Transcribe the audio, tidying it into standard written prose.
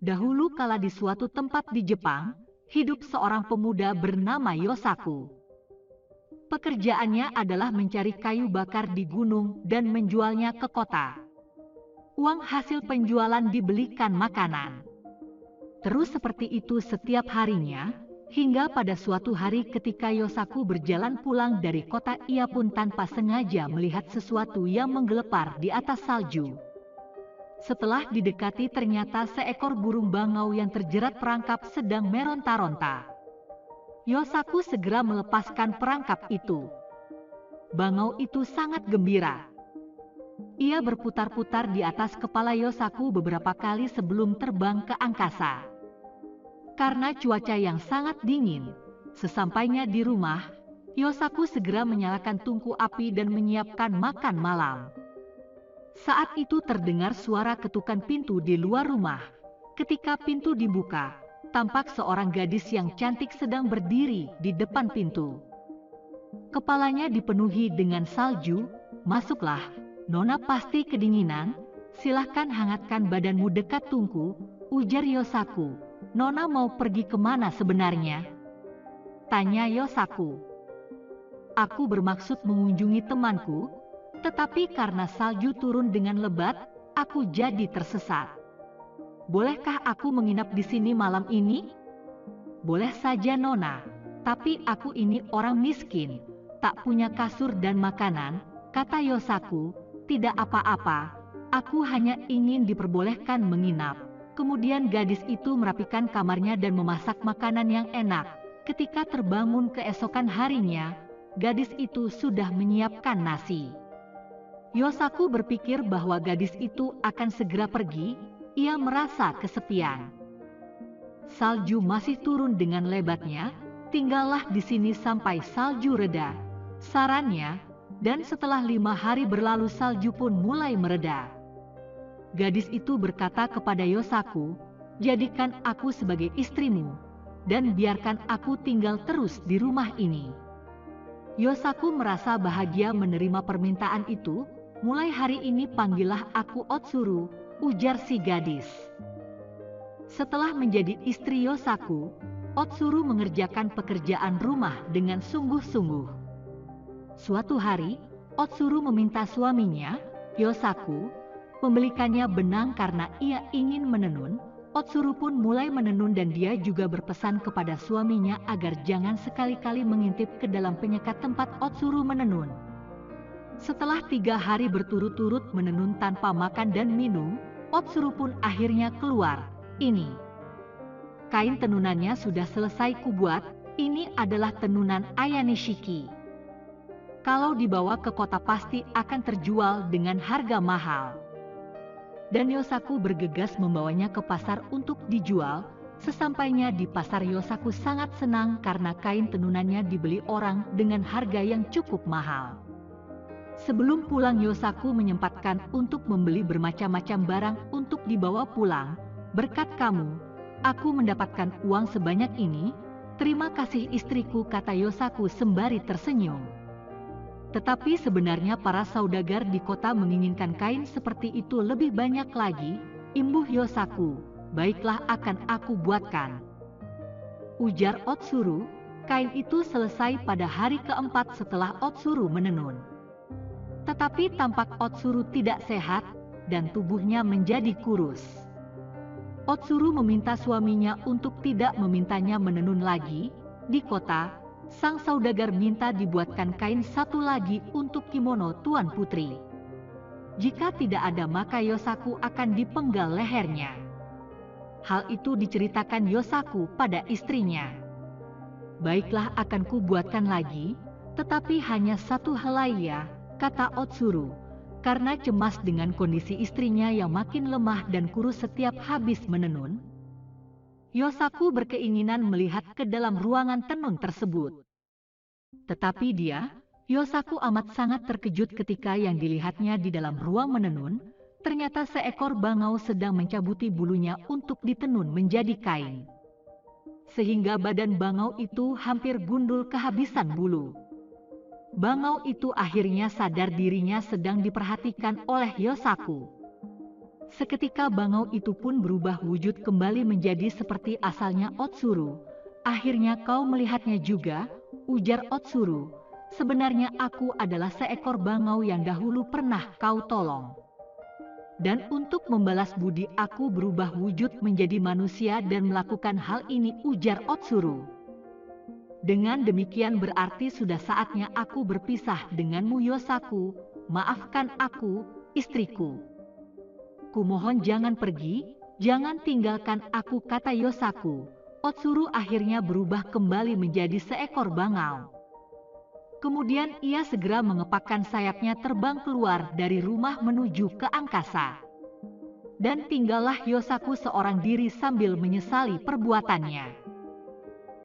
Dahulu kala di suatu tempat di Jepang, hidup seorang pemuda bernama Yosaku. Pekerjaannya adalah mencari kayu bakar di gunung dan menjualnya ke kota. Uang hasil penjualan dibelikan makanan. Terus seperti itu setiap harinya, hingga pada suatu hari ketika Yosaku berjalan pulang dari kota, ia pun tanpa sengaja melihat sesuatu yang menggelepar di atas salju. Setelah didekati ternyata seekor burung bangau yang terjerat perangkap sedang meronta-ronta. Yosaku segera melepaskan perangkap itu. Bangau itu sangat gembira. Ia berputar-putar di atas kepala Yosaku beberapa kali sebelum terbang ke angkasa. Karena cuaca yang sangat dingin, sesampainya di rumah, Yosaku segera menyalakan tungku api dan menyiapkan makan malam. Saat itu terdengar suara ketukan pintu di luar rumah. Ketika pintu dibuka, tampak seorang gadis yang cantik sedang berdiri di depan pintu. Kepalanya dipenuhi dengan salju. "Masuklah, Nona pasti kedinginan. Silahkan hangatkan badanmu dekat tungku," ujar Yosaku. "Nona mau pergi kemana sebenarnya?" tanya Yosaku. "Aku bermaksud mengunjungi temanku, tetapi karena salju turun dengan lebat, aku jadi tersesat. Bolehkah aku menginap di sini malam ini?" "Boleh saja Nona, tapi aku ini orang miskin, tak punya kasur dan makanan," kata Yosaku. "Tidak apa-apa, aku hanya ingin diperbolehkan menginap." Kemudian gadis itu merapikan kamarnya dan memasak makanan yang enak. Ketika terbangun keesokan harinya, gadis itu sudah menyiapkan nasi. Yosaku berpikir bahwa gadis itu akan segera pergi. Ia merasa kesepian. Salju masih turun dengan lebatnya. "Tinggallah di sini sampai salju reda," sarannya, dan setelah 5 hari berlalu salju pun mulai mereda. Gadis itu berkata kepada Yosaku, "Jadikan aku sebagai istrimu, dan biarkan aku tinggal terus di rumah ini." Yosaku merasa bahagia menerima permintaan itu. "Mulai hari ini panggillah aku Otsuru," ujar si gadis. Setelah menjadi istri Yosaku, Otsuru mengerjakan pekerjaan rumah dengan sungguh-sungguh. Suatu hari, Otsuru meminta suaminya, Yosaku, membelikannya benang karena ia ingin menenun. Otsuru pun mulai menenun dan dia juga berpesan kepada suaminya agar jangan sekali-kali mengintip ke dalam penyekat tempat Otsuru menenun. Setelah 3 hari berturut-turut menenun tanpa makan dan minum, Otsuru pun akhirnya keluar. "Ini kain tenunannya sudah selesai kubuat. Ini adalah tenunan Ayanishiki. Kalau dibawa ke kota pasti akan terjual dengan harga mahal." Dan Yosaku bergegas membawanya ke pasar untuk dijual. Sesampainya di pasar, Yosaku sangat senang karena kain tenunannya dibeli orang dengan harga yang cukup mahal. Sebelum pulang, Yosaku menyempatkan untuk membeli bermacam-macam barang untuk dibawa pulang. "Berkat kamu, aku mendapatkan uang sebanyak ini. Terima kasih istriku," kata Yosaku sembari tersenyum. Tetapi sebenarnya para saudagar di kota menginginkan kain seperti itu lebih banyak lagi. Imbuh Yosaku, "Baiklah, akan aku buatkan," ujar Otsuru. Kain itu selesai pada hari keempat setelah Otsuru menenun. Tetapi tampak Otsuru tidak sehat dan tubuhnya menjadi kurus. Otsuru meminta suaminya untuk tidak memintanya menenun lagi. Di kota, sang saudagar minta dibuatkan kain satu lagi untuk kimono Tuan Putri. Jika tidak ada, maka Yosaku akan dipenggal lehernya. Hal itu diceritakan Yosaku pada istrinya. "Baiklah, akan kubuatkan lagi, tetapi hanya satu helai ya," kata Otsuru, karena cemas dengan kondisi istrinya yang makin lemah dan kurus setiap habis menenun. Yosaku berkeinginan melihat ke dalam ruangan tenun tersebut. Tetapi Yosaku amat sangat terkejut ketika yang dilihatnya di dalam ruang menenun, ternyata seekor bangau sedang mencabuti bulunya untuk ditenun menjadi kain. Sehingga badan bangau itu hampir gundul kehabisan bulu. Bangau itu akhirnya sadar dirinya sedang diperhatikan oleh Yosaku. Seketika bangau itu pun berubah wujud kembali menjadi seperti asalnya Otsuru. Akhirnya kau melihatnya juga, ujar Otsuru. Sebenarnya aku adalah seekor bangau yang dahulu pernah kau tolong. Dan untuk membalas budi aku berubah wujud menjadi manusia dan melakukan hal ini, ujar Otsuru. Dengan demikian berarti sudah saatnya aku berpisah denganmu Yosaku, maafkan aku, istriku. Kumohon jangan pergi, jangan tinggalkan aku, kata Yosaku. Otsuru akhirnya berubah kembali menjadi seekor bangau. Kemudian ia segera mengepakkan sayapnya terbang keluar dari rumah menuju ke angkasa. Dan tinggallah Yosaku seorang diri sambil menyesali perbuatannya.